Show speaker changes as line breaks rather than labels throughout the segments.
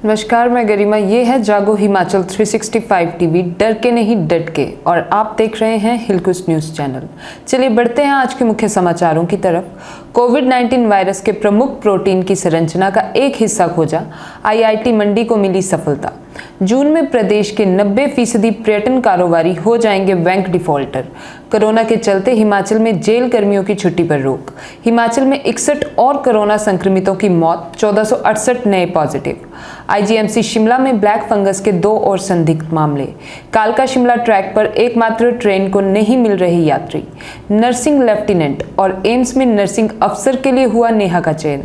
नमस्कार, मैं गरिमा। ये है जागो हिमाचल 365 टीवी, डर के नहीं डट के, और आप देख रहे हैं हिलकुस न्यूज़ चैनल। चलिए बढ़ते हैं आज के मुख्य समाचारों की तरफ। कोविड-19 वायरस के प्रमुख प्रोटीन की संरचना का एक हिस्सा खोजा, आईआईटी मंडी को मिली सफलता। जून में प्रदेश के 90% पर्यटन कारोबारी हो जाएंगे बैंक डिफॉल्टर। कोरोना के चलते हिमाचल में जेल कर्मियों की छुट्टी पर रोक। हिमाचल में 61 और कोरोना संक्रमितों की मौत, 1468 नए पॉजिटिव। आईजीएमसी शिमला में ब्लैक फंगस के 2 और संदिग्ध मामले। कालका शिमला ट्रैक पर एकमात्र ट्रेन को नहीं मिल रही यात्री। नर्सिंग लेफ्टिनेंट और एम्स में नर्सिंग अफसर के लिए हुआ नेहा का चयन।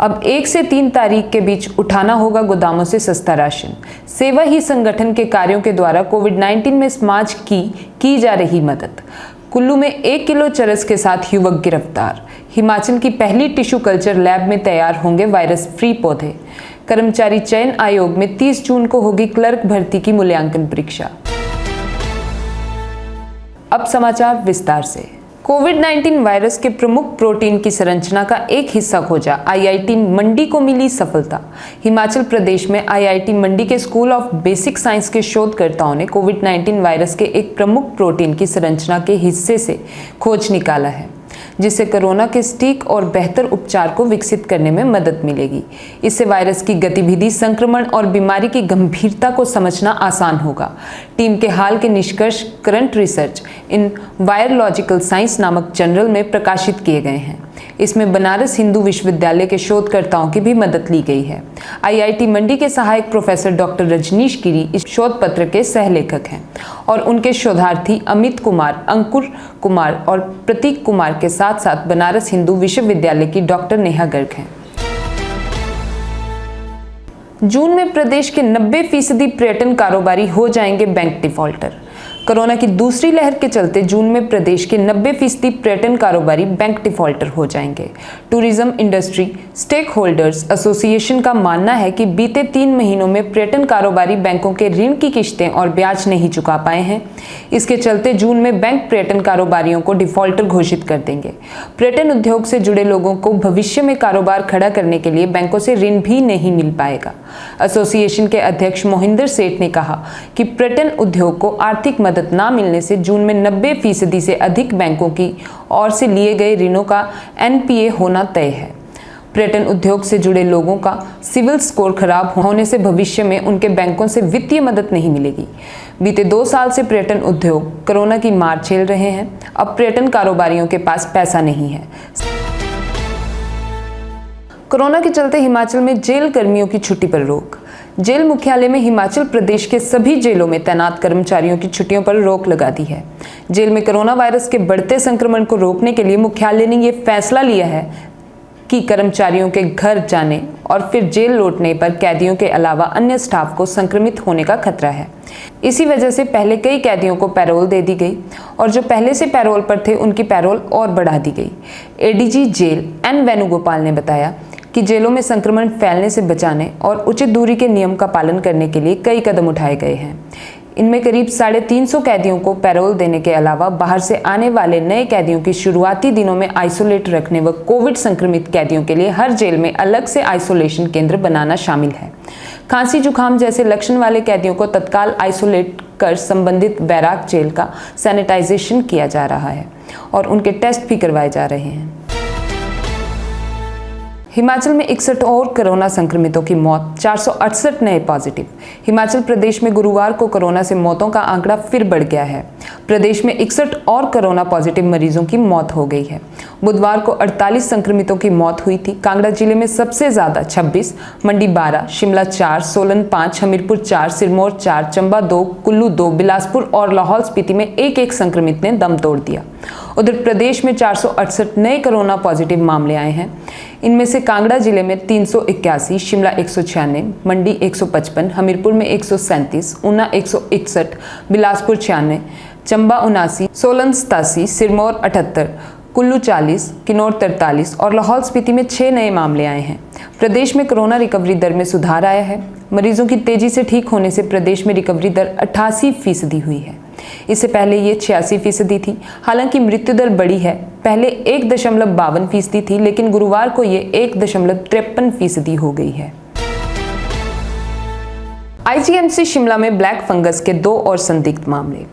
अब 1 से 3 तारीख के बीच उठाना होगा गोदामों से सस्ता राशन। सेवा ही संगठन के कार्यों के द्वारा कोविड-19 में समाज की जा रही मदद। कुल्लू में 1 किलो चरस के साथ युवक गिरफ्तार। हिमाचल की पहली टिश्यू कल्चर लैब में तैयार होंगे वायरस फ्री पौधे। कर्मचारी चयन आयोग में 30 जून को होगी क्लर्क भर्ती की मूल्यांकन परीक्षा। अब समाचार विस्तार से। कोविड-19 वायरस के प्रमुख प्रोटीन की संरचना का एक हिस्सा खोजा, आईआईटी मंडी को मिली सफलता। हिमाचल प्रदेश में आईआईटी मंडी के स्कूल ऑफ बेसिक साइंस के शोधकर्ताओं ने कोविड-19 वायरस के एक प्रमुख प्रोटीन की संरचना के हिस्से से खोज निकाला है, जिससे कोरोना के सटीक और बेहतर उपचार को विकसित करने में मदद मिलेगी। इससे वायरस की गतिविधि, संक्रमण और बीमारी की गंभीरता को समझना आसान होगा। टीम के हाल के निष्कर्ष करंट रिसर्च इन वायरोलॉजिकल साइंस नामक जर्नल में प्रकाशित किए गए हैं। इसमें बनारस हिंदू विश्वविद्यालय के शोधकर्ताओं की भी मदद ली गई है। आईआईटी मंडी के सहायक प्रोफेसर डॉक्टर रजनीश गिरी इस शोध पत्र के सहलेखक हैं और उनके शोधार्थी अमित कुमार, अंकुर कुमार और प्रतीक कुमार के साथ साथ बनारस हिंदू विश्वविद्यालय की डॉक्टर नेहा गर्ग हैं। जून में प्रदेश के 90% पर्यटन कारोबारी हो जाएंगे बैंक डिफॉल्टर। कोरोना की दूसरी लहर के चलते जून में प्रदेश के 90% पर्यटन कारोबारी बैंक डिफॉल्टर हो जाएंगे। Tourism industry stakeholders association का मानना है कि बीते 3 महीनों में पर्यटन कारोबारी बैंकों के ऋण की किश्तें और ब्याज नहीं चुका पाए हैं। इसके चलते जून में बैंक पर्यटन कारोबारियों को डिफॉल्टर घोषित कर देंगे। पर्यटन उद्योग से जुड़े लोगों को भविष्य में कारोबार खड़ा करने के लिए बैंकों से ऋण भी नहीं मिल पाएगा। एसोसिएशन के अध्यक्ष मोहिंदर सेठ ने कहा कि पर्यटन उद्योग को आर्थिक मदद ना मिलने से जून में 90% से अधिक बैंकों की ओर से लिए गए ऋणों का एनपीए होना तय है। पर्यटन उद्योग से जुड़े लोगों का सिविल स्कोर खराब होने से भविष्य में उनके बैंकों से वित्तीय मदद नहीं मिलेगी। बीते 2 साल से पर्यटन उद्योग कोरोना की मार झेल रहे हैं। अब पर्यटन कारोबारियों के पास पैसा नहीं है। कोरोना के चलते हिमाचल में जेल कर्मियों की छुट्टी पर रोक। जेल मुख्यालय में हिमाचल प्रदेश के सभी जेलों में तैनात कर्मचारियों की छुट्टियों पर रोक लगा दी है। जेल में कोरोना वायरस के बढ़ते संक्रमण को रोकने के लिए मुख्यालय ने यह फैसला लिया है कि कर्मचारियों के घर जाने और फिर जेल लौटने पर कैदियों के अलावा अन्य स्टाफ को संक्रमित होने का खतरा है। इसी वजह से पहले कई कैदियों को पैरोल दे दी गई और जो पहले से पैरोल पर थे उनकी पैरोल और बढ़ा दी गई। एडीजी जेल एन वेणुगोपाल ने बताया कि जेलों में संक्रमण फैलने से बचाने और उचित दूरी के नियम का पालन करने के लिए कई कदम उठाए गए हैं। इनमें करीब 350 कैदियों को पैरोल देने के अलावा बाहर से आने वाले नए कैदियों की शुरुआती दिनों में आइसोलेट रखने व कोविड संक्रमित कैदियों के लिए हर जेल में अलग से आइसोलेशन केंद्र बनाना शामिल है। खांसी जुकाम जैसे लक्षण वाले कैदियों को तत्काल आइसोलेट कर संबंधित बैराक जेल का सैनिटाइजेशन किया जा रहा है और उनके टेस्ट भी करवाए जा रहे हैं। हिमाचल में 61 और कोरोना संक्रमितों की मौत, 468 नए पॉजिटिव। हिमाचल प्रदेश में गुरुवार को कोरोना से मौतों का आंकड़ा फिर बढ़ गया है। प्रदेश में 61 और कोरोना पॉजिटिव मरीजों की मौत हो गई है। बुधवार को 48 संक्रमितों की मौत हुई थी। कांगड़ा जिले में सबसे ज्यादा 26, मंडी 12, शिमला 4, सोलन 5, हमीरपुर 4, सिरमौर 4, चंबा 2, कुल्लू 2, बिलासपुर और लाहौल स्पीति में एक संक्रमित ने दम तोड़ दिया। उधर प्रदेश में 468 नए कोरोना पॉजिटिव मामले आए हैं। इनमें से कांगड़ा जिले में 381, शिमला 196, मंडी 155, हमीरपुर में 137, ऊना 161, बिलासपुर 96, चंबा 79, सोलन 87, सिरमौर 78, कुल्लू 40, किन्नौर 43 और लाहौल स्पीति में 6 नए मामले आए हैं। प्रदेश में कोरोना रिकवरी दर में सुधार आया है। मरीजों की तेजी से ठीक होने से प्रदेश में रिकवरी दर 88% हुई है। इससे पहले ये 86% थी। हालांकि मृत्यु दर बढ़ी है। पहले 1.52% थी, लेकिन गुरुवार को ये 1.53% हो गई है। आईजीएमसी शिमला में ब्लैक फंगस के 2 और संदिग्ध मामले।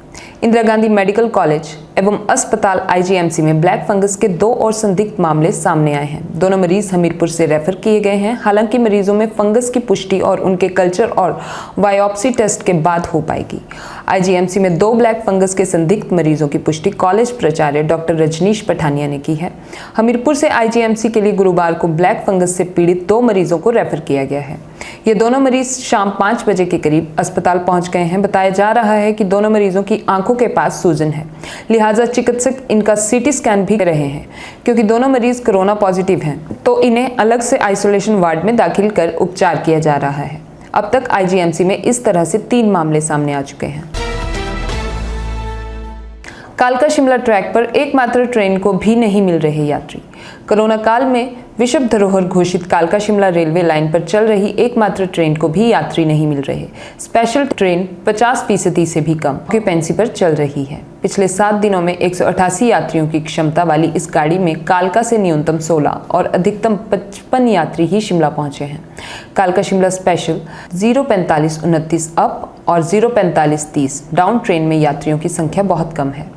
इंदिरा गांधी मेडिकल कॉलेज एवं अस्पताल आईजीएमसी में ब्लैक फंगस के 2 और संदिग्ध मामले सामने आए हैं। दोनों मरीज हमीरपुर से रेफर किए गए हैं। हालांकि मरीजों में फंगस की पुष्टि और उनके कल्चर और बायोप्सी टेस्ट के बाद हो पाएगी। आईजीएमसी में 2 ब्लैक फंगस के संदिग्ध मरीजों की पुष्टि कॉलेज प्राचार्य डॉक्टर रजनीश पठानिया ने की है। हमीरपुर से आईजीएमसी के लिए गुरुवार को ब्लैक फंगस से पीड़ित 2 मरीजों को रेफर किया गया है। ये दोनों मरीज शाम 5 बजे के करीब अस्पताल पहुंच गए हैं। बताया जा रहा है कि दोनों मरीजों की आंखों के पास सूजन है, लिहाजा चिकित्सक इनका सीटी स्कैन भी कर रहे हैं। क्योंकि दोनों मरीज कोरोना पॉजिटिव हैं, तो इन्हें अलग से आइसोलेशन वार्ड में दाखिल कर उपचार किया जा रहा है। अब तक आईजीएमसी में इस तरह से 3 मामले सामने आ चुके हैं। कालका शिमला ट्रैक पर एकमात्र ट्रेन को भी नहीं मिल रहे यात्री। कोरोना काल में विश्व धरोहर घोषित कालका शिमला रेलवे लाइन पर चल रही एकमात्र ट्रेन को भी यात्री नहीं मिल रहे। स्पेशल ट्रेन 50% से भी कम ऑक्यूपेंसी पर चल रही है। पिछले 7 दिनों में 188 यात्रियों की क्षमता वाली इस गाड़ी में कालका से न्यूनतम 16 और अधिकतम 55 यात्री ही शिमला पहुंचे हैं। कालका शिमला स्पेशल 04529 अप और 04530 डाउन ट्रेन में यात्रियों की संख्या बहुत कम है।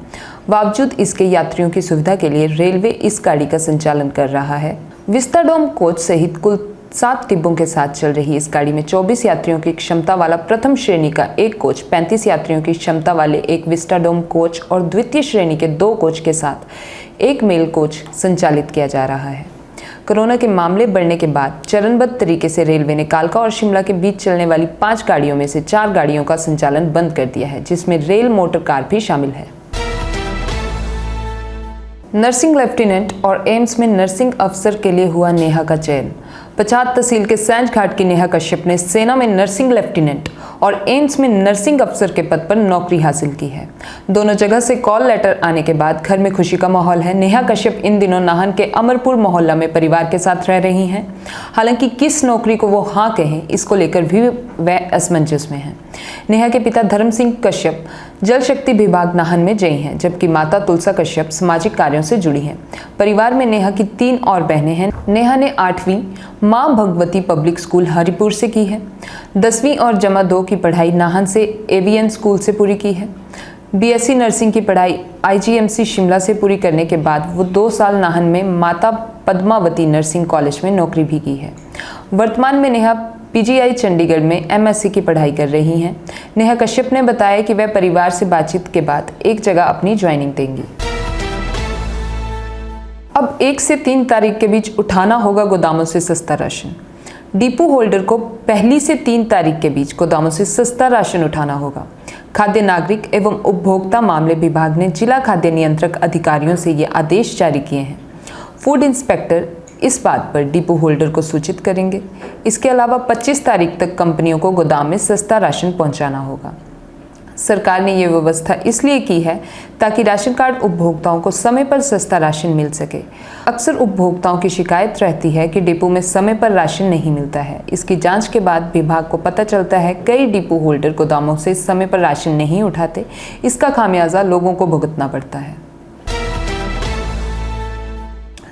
बावजूद इसके यात्रियों की सुविधा के लिए रेलवे इस गाड़ी का संचालन कर रहा है। विस्टाडोम कोच सहित कुल 7 डिब्बों के साथ चल रही इस गाड़ी में 24 यात्रियों की क्षमता वाला प्रथम श्रेणी का एक कोच, 35 यात्रियों की क्षमता वाले एक विस्टाडोम कोच और द्वितीय श्रेणी के 2 कोच के साथ एक मेल कोच संचालित किया जा रहा है। कोरोना के मामले बढ़ने के बाद चरणबद्ध तरीके से रेलवे ने कालका और शिमला के बीच चलने वाली 5 गाड़ियों में से 4 गाड़ियों का संचालन बंद कर दिया है, जिसमें रेल मोटर कार भी शामिल है। नर्सिंग लेफ्टिनेंट और एम्स में नर्सिंग अफसर के लिए हुआ नेहा का चयन। पछात तहसील के सैंज घाट की नेहा कश्यप ने सेना में नर्सिंग लेफ्टिनेंट और एम्स में नर्सिंग अफसर के पद पर नौकरी हासिल की है। दोनों जगह से कॉल लेटर आने के बाद घर में खुशी का माहौल है। नेहा कश्यप इन दिनों नाहन के अमरपुर मोहल्ला में परिवार के साथ रह रही हैं। हालांकि किस नौकरी को वो हाँ कहें, इसको लेकर भी वह असमंजस में हैं। नेहा के पिता धर्म सिंह कश्यप जल शक्ति विभाग नाहन में जई हैं, जबकि माता तुलसा कश्यप सामाजिक कार्यों से जुड़ी हैं। परिवार में नेहा की 3 और बहनें हैं। नेहा ने 8वीं मां भगवती पब्लिक स्कूल हरिपुर से की है। 10वीं और जमा 2 की पढ़ाई नाहन से एवीएन स्कूल से पूरी की है। बीएससी नर्सिंग की पढ़ाई आईजीएमसी शिमला से पूरी करने के बाद वो 2 साल नाहन में माता पद्मावती नर्सिंग कॉलेज में नौकरी भी की है। वर्तमान में नेहा पीजीआई चंडीगढ़ में एमएससी की पढ़ाई कर रही हैं। नेहा कश्यप ने बताया कि वह परिवार से बातचीत के बाद एक जगह अपनी ज्वाइनिंग देंगी। अब 1 से 3 तारीख के बीच उठाना होगा गोदामों से सस्ता राशन। डिपो होल्डर को 1 से 3 तारीख के बीच गोदामों से सस्ता राशन उठाना होगा। खाद्य नागरिक एवं उपभोक्ता मामले विभाग ने जिला खाद्य नियंत्रक अधिकारियों से ये आदेश जारी किए हैं। फूड इंस्पेक्टर इस बात पर डिपो होल्डर को सूचित करेंगे। इसके अलावा 25 तारीख तक कंपनियों को गोदाम में सस्ता राशन पहुंचाना होगा। सरकार ने ये व्यवस्था इसलिए की है ताकि राशन कार्ड उपभोक्ताओं को समय पर सस्ता राशन मिल सके। अक्सर उपभोक्ताओं की शिकायत रहती है कि डिपो में समय पर राशन नहीं मिलता है। इसकी जांच के बाद विभाग को पता चलता है कई डिपो होल्डर गोदामों से समय पर राशन नहीं उठाते। इसका खामियाजा लोगों को भुगतना पड़ता है।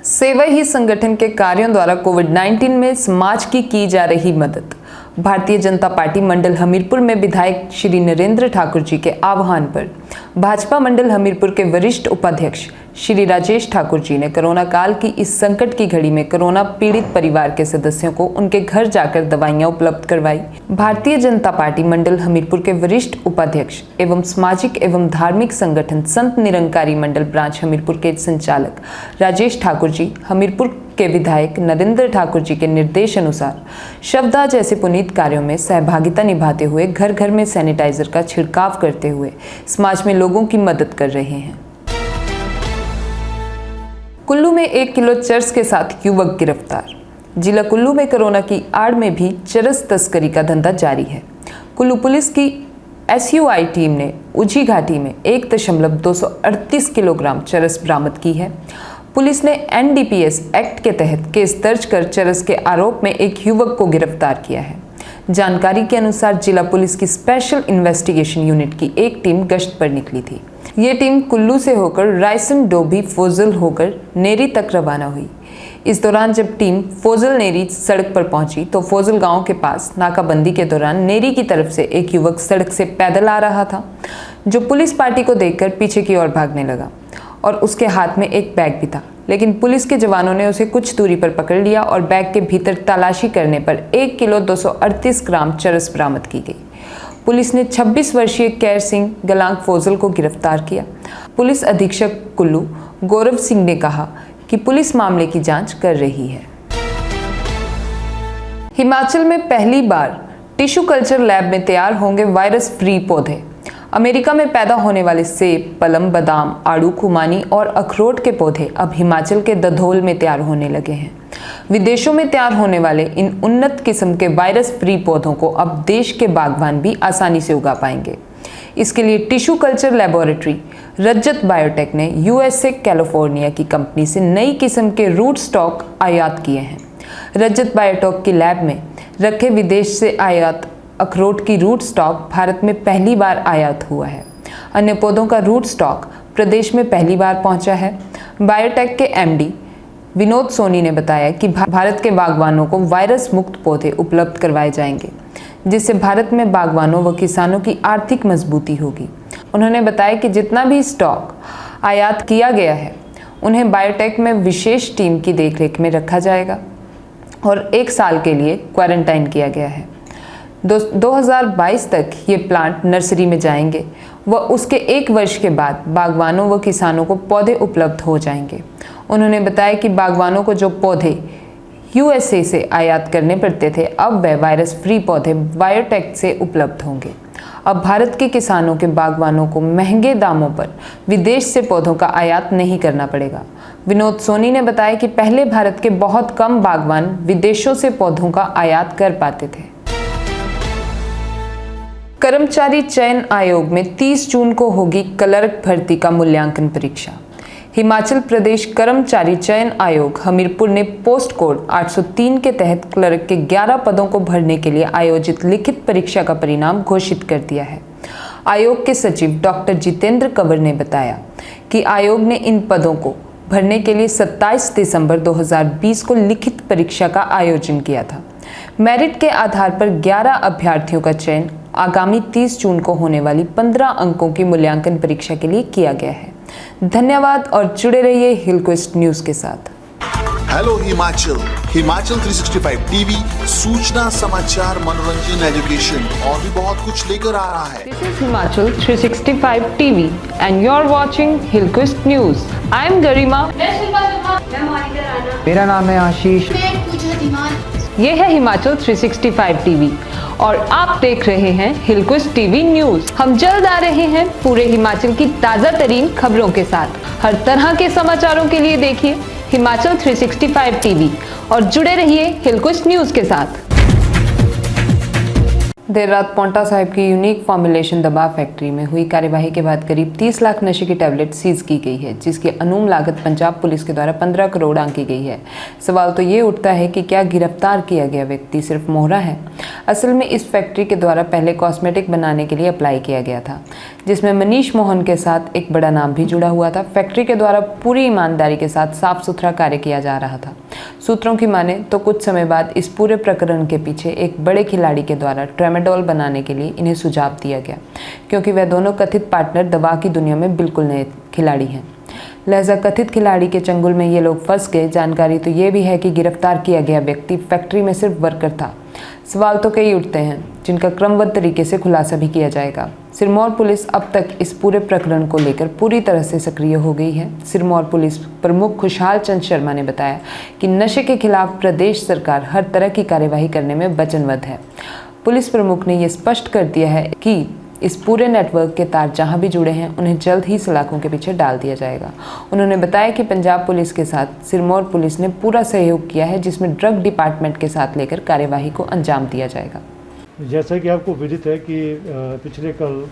सेवा ही संगठन के कार्यों द्वारा कोविड-19 में समाज की जा रही मदद। भारतीय जनता पार्टी मंडल हमीरपुर में विधायक श्री नरेंद्र ठाकुर जी के आह्वान पर भाजपा मंडल हमीरपुर के वरिष्ठ उपाध्यक्ष श्री राजेश ठाकुर जी ने कोरोना काल की इस संकट की घड़ी में कोरोना पीड़ित परिवार के सदस्यों को उनके घर जाकर दवाइयां उपलब्ध करवाई। भारतीय जनता पार्टी मंडल हमीरपुर के वरिष्ठ उपाध्यक्ष एवं सामाजिक एवं धार्मिक संगठन संत निरंकारी मंडल ब्रांच हमीरपुर के संचालक राजेश ठाकुर जी हमीरपुर के विधायक नरेंद्र ठाकुर जी के निर्देश अनुसार शवदाह जैसे पुनीत कार्यों में सहभागिता निभाते हुए घर घर में सैनिटाइजर का छिड़काव करते हुए समाज में लोगों की मदद कर रहे हैं। कुल्लू में 1 किलो चरस के साथ युवक गिरफ्तार। जिला कुल्लू में कोरोना की आड़ में भी चरस तस्करी का धंधा जारी है। कुल्लू पुलिस की एसयूआई टीम ने उझी घाटी में 1.238 किलोग्राम चरस बरामद की है। पुलिस ने एनडीपीएस एक्ट के तहत केस दर्ज कर चरस के आरोप में एक युवक को गिरफ्तार किया है। जानकारी के अनुसार जिला पुलिस की स्पेशल इन्वेस्टिगेशन यूनिट की एक टीम गश्त पर निकली थी। ये टीम कुल्लू से होकर रायसन डोभी फोजल होकर नेरी तक रवाना हुई। इस दौरान जब टीम फोजल नेरी सड़क पर पहुंची तो फोजल गांव के पास नाकाबंदी के दौरान नेरी की तरफ से एक युवक सड़क से पैदल आ रहा था, जो पुलिस पार्टी को देखकर पीछे की ओर भागने लगा और उसके हाथ में एक बैग भी था। लेकिन पुलिस के जवानों ने उसे कुछ दूरी पर पकड़ लिया और बैग के भीतर तलाशी करने पर 1 किलो 238 ग्राम चरस बरामद की गई। पुलिस ने 26 वर्षीय कैर सिंह गलांग फोजल को गिरफ्तार किया। पुलिस अधीक्षक कुल्लू गौरव सिंह ने कहा कि पुलिस मामले की जांच कर रही है। हिमाचल में पहली बार टिश्यू कल्चर लैब में तैयार होंगे वायरस फ्री पौधे। अमेरिका में पैदा होने वाले सेब, पलम, बादाम, आड़ू, खुमानी और अखरोट के पौधे अब हिमाचल के दधोल में तैयार होने लगे हैं। विदेशों में तैयार होने वाले इन उन्नत किस्म के वायरस फ्री पौधों को अब देश के बागवान भी आसानी से उगा पाएंगे। इसके लिए टिश्यू कल्चर लेबोरेटरी रजत बायोटेक ने यूएसए कैलिफोर्निया की कंपनी से नई किस्म के रूट स्टॉक आयात किए हैं। रजत बायोटेक की लैब में रखे विदेश से आयात अखरोट की रूट स्टॉक भारत में पहली बार आयात हुआ है। अन्य पौधों का रूट स्टॉक प्रदेश में पहली बार पहुंचा है। बायोटेक के एमडी विनोद सोनी ने बताया कि भारत के बागवानों को वायरस मुक्त पौधे उपलब्ध करवाए जाएंगे, जिससे भारत में बागवानों व किसानों की आर्थिक मजबूती होगी। उन्होंने बताया कि जितना भी स्टॉक आयात किया गया है उन्हें बायोटेक में विशेष टीम की देखरेख में रखा जाएगा और 1 साल के लिए क्वारंटाइन किया गया है। 2022 तक ये प्लांट नर्सरी में जाएंगे व उसके 1 वर्ष के बाद बागवानों व किसानों को पौधे उपलब्ध हो जाएंगे। उन्होंने बताया कि बागवानों को जो पौधे यूएसए से आयात करने पड़ते थे, अब वह वायरस फ्री पौधे बायोटेक से उपलब्ध होंगे। अब भारत के किसानों के बागवानों को महंगे दामों पर विदेश से पौधों का आयात नहीं करना पड़ेगा। विनोद सोनी ने बताया कि पहले भारत के बहुत कम बागवान विदेशों से पौधों का आयात कर पाते थे। कर्मचारी चयन आयोग में 30 जून को होगी क्लर्क भर्ती का मूल्यांकन परीक्षा। हिमाचल प्रदेश कर्मचारी चयन आयोग हमीरपुर ने पोस्ट कोड 803 के तहत क्लर्क के 11 पदों को भरने के लिए आयोजित लिखित परीक्षा का परिणाम घोषित कर दिया है। आयोग के सचिव डॉक्टर जितेंद्र कंवर ने बताया कि आयोग ने इन पदों को भरने के लिए 27 दिसंबर 2020 को लिखित परीक्षा का आयोजन किया था। मेरिट के आधार पर 11 अभ्यर्थियों का चयन आगामी 30 जून को होने वाली 15 अंकों की मूल्यांकन परीक्षा के लिए किया गया है। धन्यवाद और जुड़े रहिए हिलक्विस्ट न्यूज के साथ।
हेलो हिमाचल, हिमाचल 365 टीवी सूचना, समाचार, मनोरंजन, एजुकेशन और भी बहुत कुछ लेकर आ रहा है।
This is Himachal 365 TV and you're watching Hillquist News. I am Garima.
मेरा नाम है आशीष।
ये है हिमाचल 365 टीवी और आप देख रहे हैं हिलक्विस्ट टीवी न्यूज। हम जल्द आ रहे हैं पूरे हिमाचल की ताज़ा तरीन खबरों के साथ। हर तरह के समाचारों के लिए देखिए हिमाचल 365 टीवी और जुड़े रहिए हिलक्विस्ट न्यूज के साथ। देर रात पांवटा साहिब की यूनिक फॉर्मुलेशन दवा फैक्ट्री में हुई कार्यवाही के बाद करीब 30 लाख नशे की टैबलेट सीज की गई है, जिसकी अनुमान लागत पंजाब पुलिस के द्वारा 15 करोड़ आंकी गई है। सवाल तो ये उठता है कि क्या गिरफ्तार किया गया व्यक्ति सिर्फ मोहरा है? असल में इस फैक्ट्री के द्वारा पहले कॉस्मेटिक बनाने के लिए अप्लाई किया गया था, जिसमें मनीष मोहन के साथ एक बड़ा नाम भी जुड़ा हुआ था। फैक्ट्री के द्वारा पूरी ईमानदारी के साथ साफ सुथरा कार्य किया जा रहा था। सूत्रों की माने तो कुछ समय बाद इस पूरे प्रकरण के पीछे एक बड़े खिलाड़ी के द्वारा ट्रेमाडोल बनाने के लिए इन्हें सुझाव दिया गया, क्योंकि वह दोनों कथित पार्टनर दवा की दुनिया में बिल्कुल नए खिलाड़ी हैं। लिहाजा कथित खिलाड़ी के चंगुल में ये लोग फंस गए। जानकारी तो ये भी है कि गिरफ्तार किया गया व्यक्ति फैक्ट्री में सिर्फ वर्कर था। सवाल तो कई उठते हैं, जिनका क्रमबद्ध तरीके से खुलासा भी किया जाएगा। सिरमौर पुलिस अब तक इस पूरे प्रकरण को लेकर पूरी तरह से सक्रिय हो गई है। सिरमौर पुलिस प्रमुख खुशहाल चंद शर्मा ने बताया कि नशे के खिलाफ प्रदेश सरकार हर तरह की कार्यवाही करने में वचनबद्ध है। पुलिस प्रमुख ने यह स्पष्ट कर दिया है कि इस पूरे नेटवर्क के तार जहां भी जुड़े हैं उन्हें जल्द ही सलाखों के पीछे डाल दिया जाएगा। उन्होंने बताया कि पंजाब पुलिस के साथ सिरमौर पुलिस ने पूरा सहयोग किया है, जिसमें ड्रग डिपार्टमेंट के साथ लेकर कार्यवाही को अंजाम दिया जाएगा।
जैसा कि आपको विदित है कि पिछले कल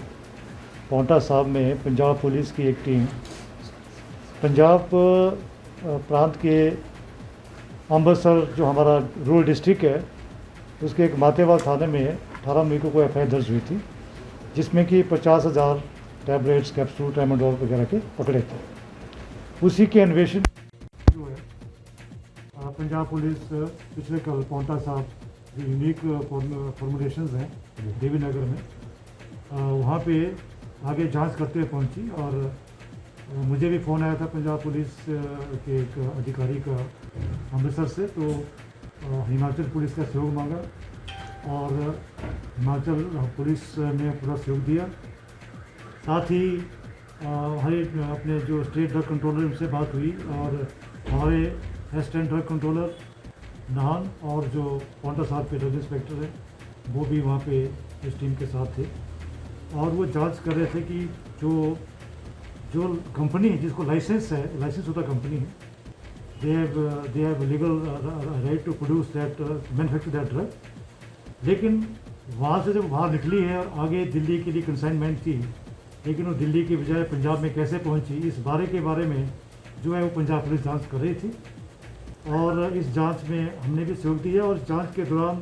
पांवटा साहिब में पंजाब पुलिस की एक टीम पंजाब प्रांत के अमृतसर जो हमारा रूरल डिस्ट्रिक्ट है उसके एक मातेवाल थाने में 18 मई को एफ आई दर्ज हुई थी, जिसमें कि 50,000 टैबलेट्स, कैप्सूल, ट्रेमाडोल वगैरह के पकड़े थे। उसी के अन्वेषण जो है पंजाब पुलिस पिछले कल पौंटा साहब जो यूनिक फॉर्मुलेशंस हैं देवी नगर में वहाँ पे आगे जांच करते हुए पहुँची और मुझे भी फ़ोन आया था पंजाब पुलिस के एक अधिकारी का अमृतसर से, तो हिमाचल पुलिस का सहयोग मांगा और हिमाचल पुलिस ने पूरा सहयोग दिया। साथ ही हमारे अपने जो स्टेट ड्रग कंट्रोलर उनसे बात हुई और हमारे असिस्टेंट ड्रग कंट्रोलर नाहन और जो पौंटा साहब के ड्रग इंस्पेक्टर हैं वो भी वहाँ पे इस टीम के साथ थे और वो जांच कर रहे थे कि जो कंपनी जिसको लाइसेंस है, लाइसेंस होता कंपनी है, they have legal right to produce that manufacture that drug, लेकिन वहाँ से जब बाहर निकली है और आगे दिल्ली के लिए कंसाइनमेंट थी, लेकिन वो दिल्ली की बजाय पंजाब में कैसे पहुँची इस बारे में जो है वो पंजाब पुलिस जांच कर रही थी और इस जांच में हमने भी सहयोग दिया और जांच के दौरान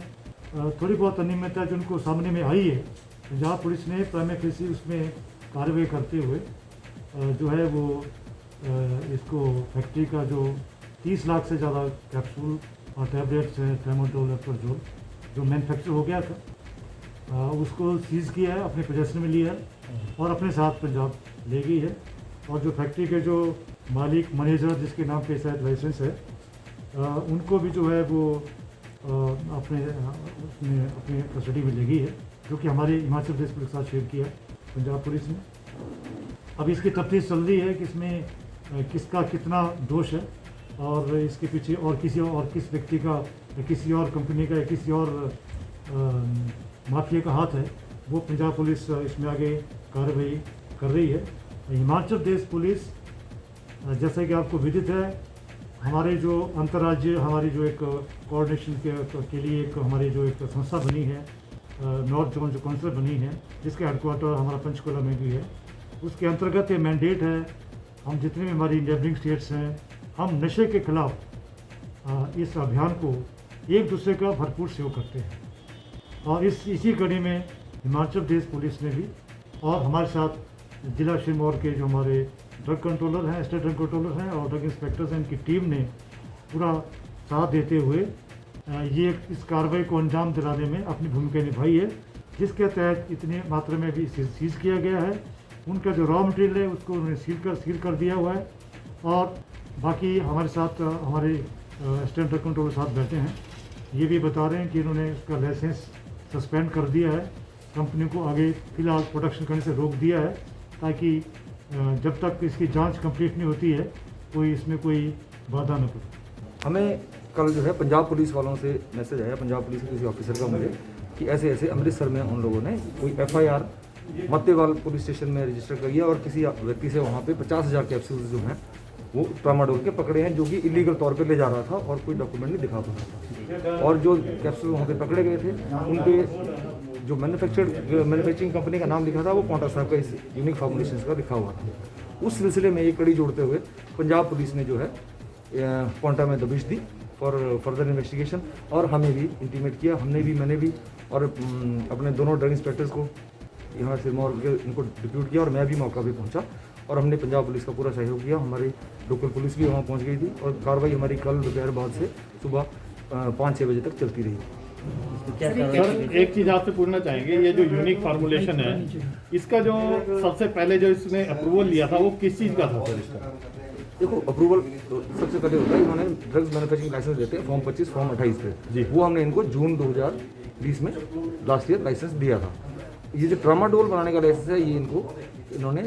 थोड़ी बहुत अनियमितता जो उनको सामने में आई है, पंजाब पुलिस ने प्राइमा फेसी उसमें कार्रवाई करते हुए जो है वो इसको फैक्ट्री का जो 30 लाख से ज़्यादा कैप्सूल और टैबलेट्स हैं ट्रामाडोल एस्परजोल जो मैन्युफैक्चर हो गया था उसको सीज़ किया है, अपने पोजेशन में लिया है और अपने साथ पंजाब ले गई है। और जो फैक्ट्री के जो मालिक मैनेजर जिसके नाम पे शायद लाइसेंस है उनको भी जो है वो अपने कस्टडी में ले गई है, जो कि हमारे हिमाचल प्रदेश पुलिस के साथ शेयर किया पंजाब पुलिस ने। अब इसकी तफ्तीश चल रही है कि इसमें किसका कितना दोष है और इसके पीछे और किस व्यक्ति का या किसी और कंपनी का या किसी और माफिया का हाथ है, वो पंजाब पुलिस इसमें आगे कार्रवाई कर रही है। हिमाचल प्रदेश पुलिस जैसा कि आपको विदित है, हमारे जो अंतर्राज्य हमारी जो एक कोऑर्डिनेशन के लिए एक हमारी जो एक संस्था बनी है, नॉर्थ जोन जो काउंसिल बनी है जिसके हेडक्वार्टर हमारा पंचकुला में भी है, उसके अंतर्गत ये मैंडेट है हम जितने भी हमारी नेबरिंग स्टेट्स हैं हम नशे के खिलाफ इस अभियान को एक दूसरे का भरपूर सहयोग करते हैं और इसी कड़ी में हिमाचल प्रदेश पुलिस ने भी और हमारे साथ जिला सिरमौर के जो हमारे ड्रग कंट्रोलर हैं, स्टेट ड्रग कंट्रोलर हैं और ड्रग इंस्पेक्टर्स हैं, इनकी टीम ने पूरा साथ देते हुए ये इस कार्रवाई को अंजाम दिलाने में अपनी भूमिका निभाई है, जिसके तहत इतनी मात्रा में भी सीज किया गया है। उनका जो रॉ मटेरियल है उसको उन्होंने सील कर दिया हुआ है और बाकी हमारे साथ हमारे स्टेट ड्रग कंट्रोलर साथ बैठे हैं, ये भी बता रहे हैं कि इन्होंने उसका लाइसेंस सस्पेंड कर दिया है, कंपनी को आगे फ़िलहाल प्रोडक्शन करने से रोक दिया है ताकि जब तक इसकी जांच कंप्लीट नहीं होती है इसमें कोई बाधा न पड़े।
हमें कल जो है पंजाब पुलिस वालों से मैसेज आया, पंजाब पुलिस के किसी ऑफिसर का मुझे, कि ऐसे ऐसे अमृतसर में उन लोगों ने कोई FIR मत्तेवाल पुलिस स्टेशन में रजिस्टर करी है और किसी व्यक्ति से वहाँ पे 50,000 कैप्सूल जो हैं वो ट्रामाडोल के पकड़े हैं, जो कि इलीगल तौर पे ले जा रहा था और कोई डॉक्यूमेंट नहीं दिखा पा रहा था। और जो कैप्सूल वहाँ पे पकड़े गए थे उनके जो मैन्युफैक्चरिंग कंपनी का नाम लिखा था वो पौंटा साहब का इस यूनिक फॉर्मुलेशंस का लिखा हुआ था। उस सिलसिले में एक कड़ी जोड़ते हुए पंजाब पुलिस ने जो है पौंटा में दबिश दी फॉर फर्दर इन्वेस्टिगेशन और हमें भी इंटीमेट किया, मैंने भी और अपने दोनों ड्रग इंस्पेक्टर्स को यहाँ सिरमौर के इनको डिप्यूट किया और मैं भी मौका पे पहुँचा और हमने पंजाब पुलिस का पूरा सहयोग किया। हमारी लोकल पुलिस भी वहाँ पहुँच गई थी और कार्रवाई हमारी कल दोपहर बाद से सुबह 5-6 बजे तक चलती रही।
सर एक चीज़ आपसे पूछना चाहेंगे, ये जो यूनिक फार्मूलेशन है इसका जो सबसे पहले जो इसने अप्रूवल लिया था वो किस चीज़ का था सर? इसका
देखो अप्रूवल सबसे पहले होता है, इन्होंने ड्रग्स मैन्युफैक्चरिंग लाइसेंस देते हैं फॉर्म 25 फॉर्म 28 पे जी, वो हमने इनको जून 2020 में लास्ट ईयर लाइसेंस दिया था। ये जो ट्रामाडोल बनाने का लाइसेंस है ये इन्होंने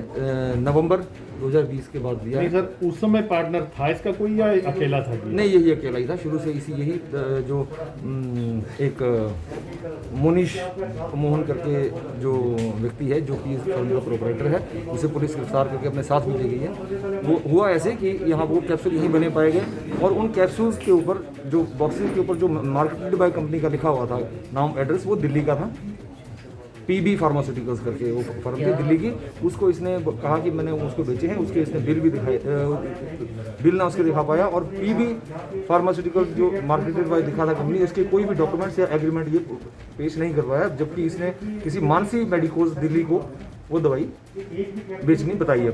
नवंबर 2020 के बाद दिया।
नहीं सर, उस समय पार्टनर था इसका कोई या अकेला था?
नहीं, यही अकेला ही था शुरू से। यही जो एक मोनिश मोहन करके जो व्यक्ति है जो कि इस फर्म का प्रोपराइटर है, उसे पुलिस गिरफ्तार करके अपने साथ भी ले गई है। वो हुआ ऐसे कि यहाँ वो कैप्सूल यहीं बने पाए गए और उन कैप्सूल्स के ऊपर जो बॉक्सेस के ऊपर जो मार्केटेड बाय कंपनी का लिखा हुआ था नाम एड्रेस, वो दिल्ली का था। PB फार्मास्यूटिकल्स करके वो फर्म थी दिल्ली की। उसको इसने कहा कि मैंने उसको बेचे हैं, उसके इसने बिल भी दिखाए, बिल ना उसके दिखा पाया। और PB फार्मास्यूटिकल्स जो मार्केटेड बाय दिखा था कंपनी, उसके कोई भी डॉक्यूमेंट्स या एग्रीमेंट ये पेश नहीं कर पाया, जबकि इसने किसी मानसी मेडिकोज दिल्ली को वो दवाई बेचनी बताई है।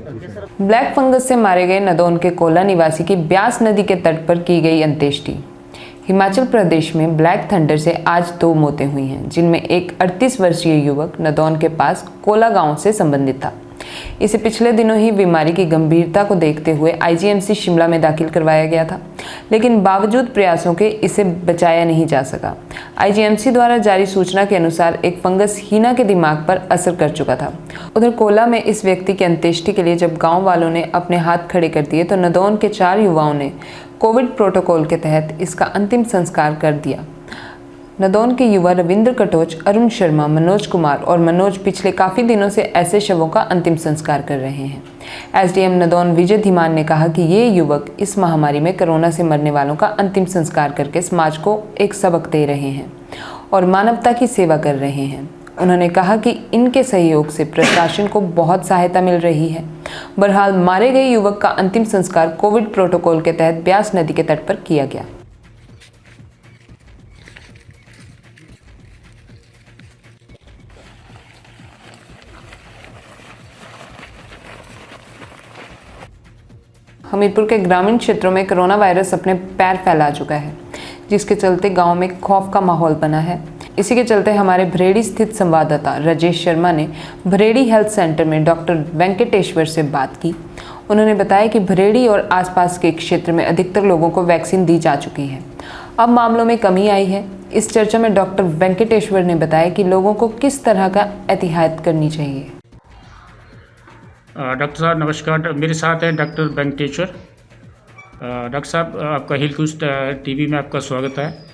ब्लैक फंगस से मारे गए नदौन के कोला निवासी की ब्यास नदी के तट पर की गई अंत्येष्टि। हिमाचल प्रदेश में ब्लैक थंडर से आज 2 मौतें हुई हैं, जिनमें एक 38 वर्षीय युवक नदौन के पास कोला गांव से संबंधित था। इसे पिछले दिनों ही बीमारी की गंभीरता को देखते हुए आईजीएमसी शिमला में दाखिल करवाया गया था, लेकिन बावजूद प्रयासों के इसे बचाया नहीं जा सका। आईजीएमसी द्वारा जारी सूचना के अनुसार एक फंगस हीना के दिमाग पर असर कर चुका था। उधर कोला में इस व्यक्ति की अंत्येष्टि के लिए जब गांव वालों ने अपने हाथ खड़े कर दिए तो नदौन के 4 युवाओं ने कोविड प्रोटोकॉल के तहत इसका अंतिम संस्कार कर दिया। नदौन के युवा रविंद्र कटोच, अरुण शर्मा, मनोज कुमार और मनोज पिछले काफ़ी दिनों से ऐसे शवों का अंतिम संस्कार कर रहे हैं। एसडीएम नदौन विजय धीमान ने कहा कि ये युवक इस महामारी में कोरोना से मरने वालों का अंतिम संस्कार करके समाज को एक सबक दे रहे हैं और मानवता की सेवा कर रहे हैं। उन्होंने कहा कि इनके सहयोग से प्रशासन को बहुत सहायता मिल रही है। बहरहाल मारे गए युवक का अंतिम संस्कार कोविड प्रोटोकॉल के तहत ब्यास नदी के तट पर किया गया। हमीरपुर के ग्रामीण क्षेत्रों में कोरोना वायरस अपने पैर फैला चुका है, जिसके चलते गांव में खौफ का माहौल बना है। इसी के चलते हमारे भरेड़ी स्थित संवाददाता राजेश शर्मा ने भरेड़ी हेल्थ सेंटर में डॉक्टर वेंकटेश्वर से बात की। उन्होंने बताया कि भरेड़ी और आसपास के क्षेत्र में अधिकतर लोगों को वैक्सीन दी जा चुकी है। अब मामलों में कमी आई है। इस चर्चा में डॉक्टर वेंकटेश्वर ने बताया कि लोगों को किस तरह का एहतियात करनी चाहिए।
डॉक्टर साहब नमस्कार, मेरे साथ हैं डॉक्टर वेंकटेश्वर। डॉक्टर साहब, आपका हिलकुस्ट टीवी में आपका स्वागत है।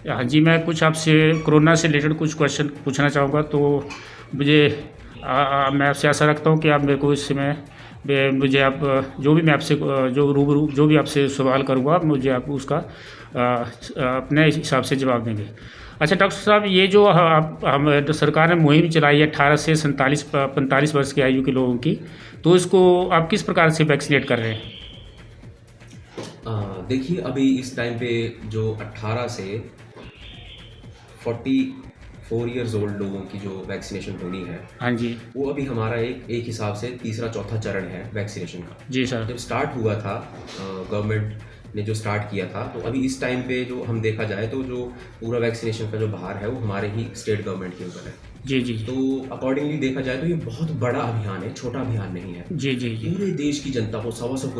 हाँ जी, मैं कुछ आपसे कोरोना से रिलेटेड कुछ क्वेश्चन पूछना चाहूँगा, तो मुझे मैं आपसे आशा रखता हूँ कि आप मेरे को इस समय मुझे आप जो भी मैं आपसे जो भी आपसे सवाल करूँगा, मुझे आप उसका अपने हिसाब से जवाब देंगे। अच्छा डॉक्टर साहब, ये जो हम सरकार ने मुहिम चलाई है 18 से 45 वर्ष की आयु के लोगों की, तो इसको आप किस प्रकार से वैक्सीनेट कर रहे हैं?
देखिए, अभी इस टाइम पे जो 18 से 44 इयर्स ओल्ड लोगों की जो वैक्सीनेशन होनी है,
हाँ जी,
वो अभी हमारा एक हिसाब से तीसरा चौथा चरण है वैक्सीनेशन का।
जी सर।
जब स्टार्ट हुआ था, गवर्नमेंट ने जो स्टार्ट किया था, तो अभी इस टाइम पे जो हम देखा जाए तो जो पूरा वैक्सीनेशन का जो भार है वो हमारे ही स्टेट गवर्नमेंट के ऊपर है।
जी जी।
तो अकॉर्डिंगली देखा जाए तो ये बहुत बड़ा अभियान है, छोटा अभियान नहीं है।
जी जी जी।
पूरे देश की जनता को 125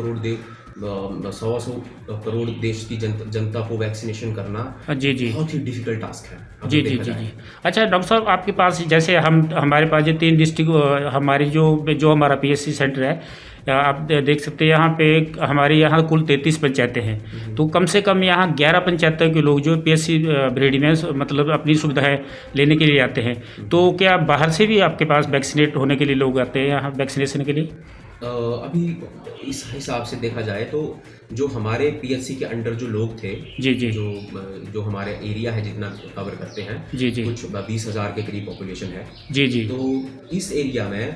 करोड़ देश की जनता को वैक्सीनेशन करना
जी जी
बहुत ही डिफिकल्ट टास्क है।
जी जी जी जी। अच्छा डॉक्टर साहब, आपके पास जैसे हमारे पास ये 3 डिस्ट्रिक्ट हमारी जो हमारा पीएचसी सेंटर है, आप देख सकते हैं यहाँ पे हमारे यहाँ कुल 33 पंचायतें हैं, तो कम से कम यहाँ 11 पंचायतों के लोग जो पीएचसी भरेड़ी में मतलब अपनी सुविधाएं लेने के लिए आते हैं। तो क्या बाहर से भी आपके पास वैक्सीनेट होने के लिए लोग आते हैं यहाँ वैक्सीनेशन के लिए?
अभी इस हिसाब से देखा जाए तो जो हमारे पीएचसी के अंडर जो लोग थे,
जी जी,
जो हमारे एरिया है जितना कवर करते हैं,
जी जी,
कुछ 20,000 के करीब पॉपुलेशन है।
जी जी।
तो इस एरिया में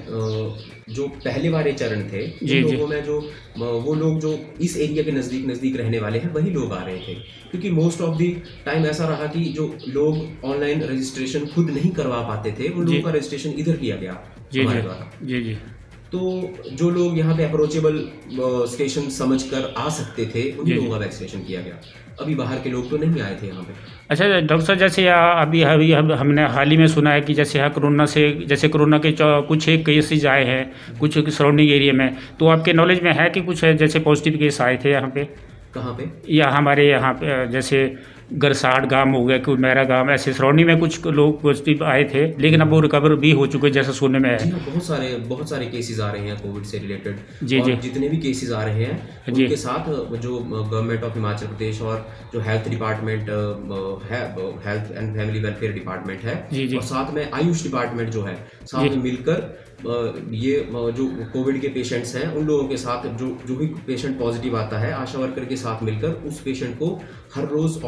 जो पहले वाले चरण थे,
जी
लोगों में वो लोग जो इस एरिया के नज़दीक रहने वाले हैं, वही लोग आ रहे थे। क्योंकि मोस्ट ऑफ द टाइम ऐसा रहा कि जो लोग ऑनलाइन रजिस्ट्रेशन खुद नहीं करवा पाते थे, उन लोगों का रजिस्ट्रेशन इधर किया गया हमारे द्वारा।
जी जी।
तो जो लोग यहाँ पे अप्रोचेबल स्टेशन समझकर आ सकते थे, उन लोगों का वैक्सीनेशन किया गया। अभी बाहर के लोग तो नहीं आए थे यहाँ पे।
अच्छा डॉक्टर साहब, जैसे अभी हमने हाल ही में सुना है कि जैसे यहाँ कोरोना के कुछ एक केसेज आए हैं कुछ सराउंडिंग एरिया में, तो आपके नॉलेज में है कि कुछ जैसे पॉजिटिव केस आए थे यहाँ पे?
कहाँ पे? या
हमारे यहाँ पे जैसे गरसाड़ गांव हो गया, कोई मेरा गांव, ऐसे सराउंडिंग में कुछ लोग पॉजिटिव आए थे, लेकिन अब वो रिकवर भी हो चुके जैसा सुनने में है।
जी हाँ, बहुत सारे केसेस आ रहे हैं कोविड से रिलेटेड।
जी जी।
जितने भी केसेस आ रहे हैं उनके साथ जो गवर्नमेंट ऑफ हिमाचल प्रदेश और जो हेल्थ डिपार्टमेंट है, health and family welfare department है,
जी जी,
और साथ में आयुष डिपार्टमेंट जो है, साथ में मिलकर ये जो कोविड के पेशेंट्स हैं उन लोगों के साथ जो भी पेशेंट पॉजिटिव आता है, आशा वर्कर के साथ मिलकर उस पेशेंट को हर रोज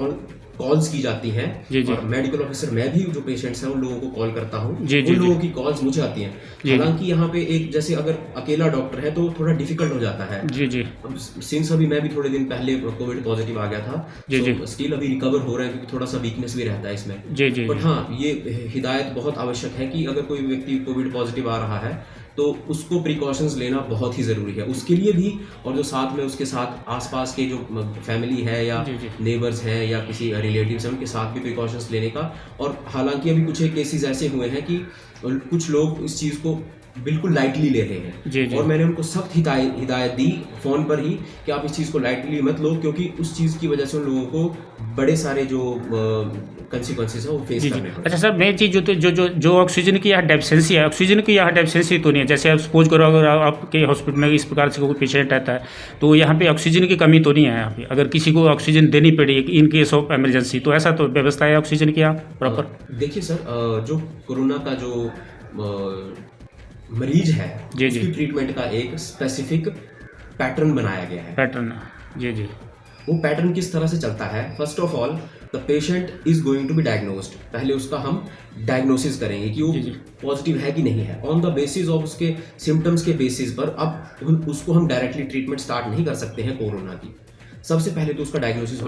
कॉल्स की जाती हैं। और मेडिकल ऑफिसर मैं भी जो पेशेंट्स हैं उन लोगों को कॉल करता हूँ, उन लोगों की कॉल्स मुझे आती हैं। हालांकि यहाँ पे एक जैसे अगर अकेला डॉक्टर है तो थोड़ा डिफिकल्ट हो जाता है। जी जी। सिंस अभी मैं भी थोड़े दिन पहले कोविड पॉजिटिव आ गया था, तो स्टिल अभी रिकवर हो रहा है क्योंकि थोड़ा सा वीकनेस भी रहता है इसमें। जी जी। बट हाँ, ये हिदायत बहुत आवश्यक है कि अगर कोई व्यक्ति कोविड पॉजिटिव आ रहा है तो उसको प्रिकॉशंस लेना बहुत ही ज़रूरी है उसके लिए भी, और जो साथ में उसके साथ आसपास के जो फैमिली है या नेबर्स हैं या किसी रिलेटिव्स हैं उनके साथ भी प्रिकॉशंस लेने का। और हालांकि अभी कुछ केसेस ऐसे हुए हैं कि कुछ लोग इस चीज़ को बिल्कुल लाइटली ले रहे हैं, और मैंने उनको सख्त हिदायत दी फ़ोन पर ही कि आप इस चीज़ को लाइटली मत लो, क्योंकि उस चीज़ की वजह से उन लोगों को बड़े सारे जो कंसिक्वेंसेस है वो फेस करने पड़े।
अच्छा सर, मेन चीज़ जो ऑक्सीजन की यहाँ डेफिशिएंसी है, ऑक्सीजन की यहाँ डेफिशिएंसी तो नहीं है। जैसे आप सपोज करो अगर आपके हॉस्पिटल में इस प्रकार से कोई पेशेंट आता है तो यहाँ पे ऑक्सीजन की कमी तो नहीं है। यहाँ पे अगर किसी को ऑक्सीजन देनी पड़ी इन केस ऑफ इमरजेंसी, तो ऐसा तो व्यवस्था है ऑक्सीजन की यहाँ प्रॉपर?
देखिए सर, जो कोरोना का जो मरीज है उसकी ट्रीटमेंट का एक स्पेसिफिक पैटर्न बनाया गया है।
पैटर्न, जी।
वो पैटर्न किस तरह से चलता है? First of all the patient is going to be diagnosed. पहले उसका हम डायग्नोसिस करेंगे कि वो पॉजिटिव है कि नहीं है। ऑन द बेसिस ऑफ उसके सिम्टम्स के बेसिस पर अब उसको हम डायरेक्टली ट्रीटमेंट स्टार्ट नहीं कर सकते हैं कोरोना की। सबसे पहले तो उसका डायग्नोसिस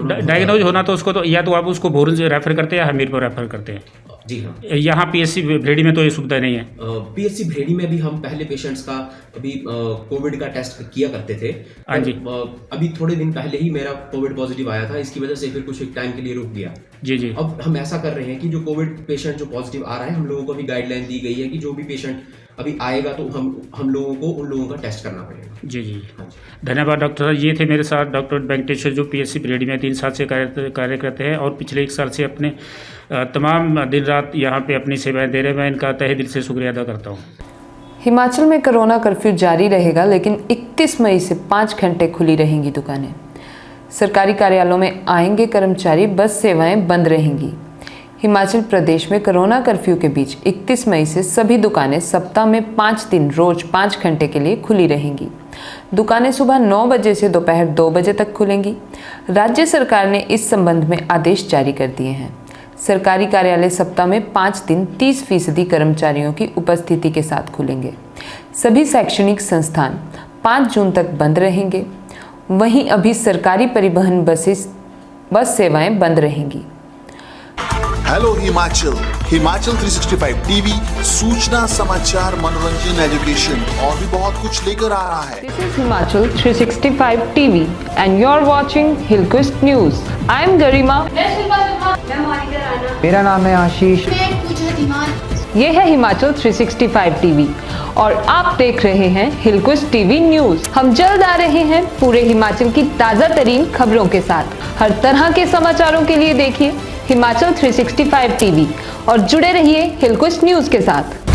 होना तो उसको तो या तो आप उसको भोरन से रेफर करते हैं या हमीरपुर रेफर करते हैं।
जी हाँ,
यहाँ पीएससी भ्रेड़ी में तो ये सुविधा नहीं है।
पीएससी भ्रेड़ी में भी हम पहले पेशेंट्स का अभी कोविड का टेस्ट किया करते थे।
हाँ जी।
अभी थोड़े दिन पहले ही मेरा कोविड पॉजिटिव आया था, इसकी वजह से फिर कुछ एक टाइम के लिए रुक गया।
जी। अब
हम ऐसा कर रहे हैं कि जो कोविड पेशेंट जो पॉजिटिव आ रहा है, हम लोगों को भी गाइडलाइन दी गई है कि जो भी पेशेंट अभी आएगा तो हम लोगों को उन लोगों का टेस्ट करना पड़ेगा।
जी। धन्यवाद डॉक्टर साहब। ये थे मेरे साथ डॉक्टर वेंकटेश्वर, जो पीएससी भ्रेड़ी में 3 साल से कार्य करते हैं और पिछले 1 साल से अपने तमाम दिन रात यहाँ पे अपनी सेवाएं दे रहे हैं। मैं इनका तहे दिल से शुक्रिया अदा करता हूँ।
हिमाचल में कोरोना कर्फ्यू जारी रहेगा, लेकिन 31 मई से 5 घंटे खुली रहेंगी दुकानें। सरकारी कार्यालयों में आएंगे कर्मचारी, बस सेवाएं बंद रहेंगी। हिमाचल प्रदेश में कोरोना कर्फ्यू के बीच 31 मई से सभी दुकानें सप्ताह में 5 दिन रोज 5 घंटे के लिए खुली रहेंगी। दुकानें सुबह 9 बजे से दोपहर 2 बजे तक खुलेंगी। राज्य सरकार ने इस संबंध में आदेश जारी कर दिए हैं। सरकारी कार्यालय सप्ताह में 5 दिन 30% कर्मचारियों की उपस्थिति के साथ खुलेंगे। सभी शैक्षणिक संस्थान 5 जून तक बंद रहेंगे। वहीं अभी सरकारी परिवहन बस सेवाएं बंद रहेंगी।
हेलो हिमाचल, हिमाचल 365 टीवी सूचना, समाचार, मनोरंजन, एजुकेशन और भी बहुत कुछ लेकर आ रहा है।
This is Himachal 365 TV and you're watching Hillquist News. I am Garima.
मेरा नाम है आशीष।
ये है हिमाचल 365 टीवी और आप देख रहे हैं हिलक्विस्ट टीवी न्यूज। हम जल्द आ रहे हैं पूरे हिमाचल की ताज़ा तरीन खबरों के साथ। हर तरह के समाचारों के लिए देखिए हिमाचल 365 टीवी और जुड़े रहिए हिलक्विस्ट न्यूज के साथ।